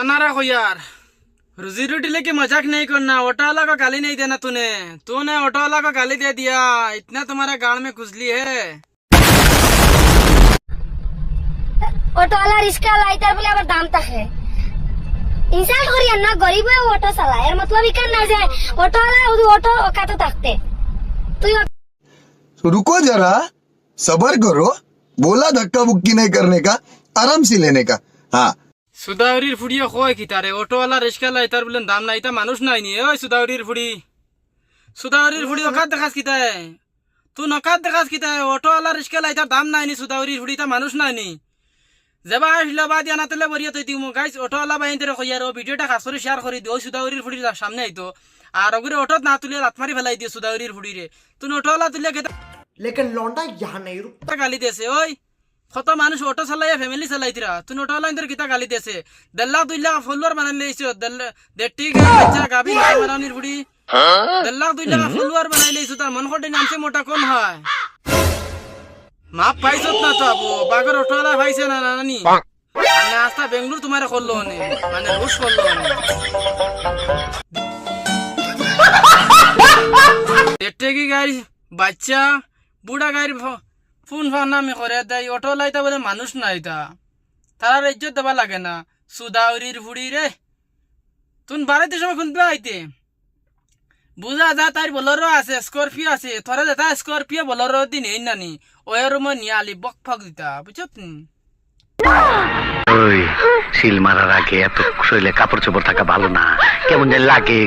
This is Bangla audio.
नारा हो यार, रोजी रोटी लेके मजाक नहीं करना। ऑटो वाला को गाली नहीं देना तूने ऑटो वाला को गाली दे दिया, इतना तुम्हारे गाल में खुजली है। অটোওয়ালা রিক্সা লাইতার বলে আবার দাম থাকে। ইনসাল্ট করিয়েন না, গরিব হয়ে অটো চালায়, এর মতলব ইকান না যে অটোওয়ালা শুধু অটো কাতে থাকতে। তুই रुको जरा, सबर करो। बोला धक्का बुक्की नहीं करने का, आराम से लेने का। हाँ সুদাউরির ফুড়িয়ে কয় কি তারে অটোওয়ালা রিক্সা লাইতার বলে দাম নাই, তা মানুষ নাই নি। ওই সুদাউরির ফুড়ি অকাত দেখাস কিতায়, তুই নকাত দেখাস কিতায়। অটোওয়ালা রিক্সা লাইতার দাম নাই নি, সুদাউরির ফুড়ি তা মানুষ নাই নি। যেবা আসলো বা দিয়া নাতলে বরিয়া তৈ দিমু গাইস। অটোওয়ালা বাইন তেরে কইয়ার ও ভিডিওটা খাস করে শেয়ার করে দিও। সুদাউরির ফুড়ির সামনে আইতো আর ওগুরে অটোত না তুলে লাত মারি ফেলাই দিও সুদাউরির ফুড়িরে। তুই অটোওয়ালা তুলে খেতে लेकिन लौंडा यहाँ नहीं रुक। গালি দেছে। ওই কত মানুষ অটো চালাইয়া ফ্যামিলি চালাইতিরা, তুই অটোওয়ালা ইন্দর কিতা গালি দেছে। 1.5 2 লাখ ফলোয়ার বানাই লইছো, 1.5 বাচ্চা গাবি মারানির বুড়ি 1.5 2 লাখ ফলোয়ার বানাই লইছো। তার মন কটে নামছে মোটা কোন হয় মাপ পাইছত না তো আবু বাগর অটোওয়ালা পাইছে না নানি। মানে আস্তা বেঙ্গলুর তোমারে করলো নে, মানে রুশ করলো নে। এটে কি গাড়ি বাচ্চা বুড়া গাড়ির ফোন ফানামি করে দেয়। অটো লাইতা বলে মানুষ নাই, তার ইজ্জত দেবা লাগে না। সুদাউরির ফুড়ি রে, তুন বাড়াইতে সময় শুনবে আইতে বুঝা যা। তার বলরও আছে, স্করপিও আছে। থরে যেটা স্করপিও বলরও দিন এই নানি ওর রুমে নিয়ে আলি বক ফক দিতা, বুঝছো? ওই সিল মারার আগে এত শরীরে কাপড় চোপড় থাকা ভালো না, কেমন যে লাগে।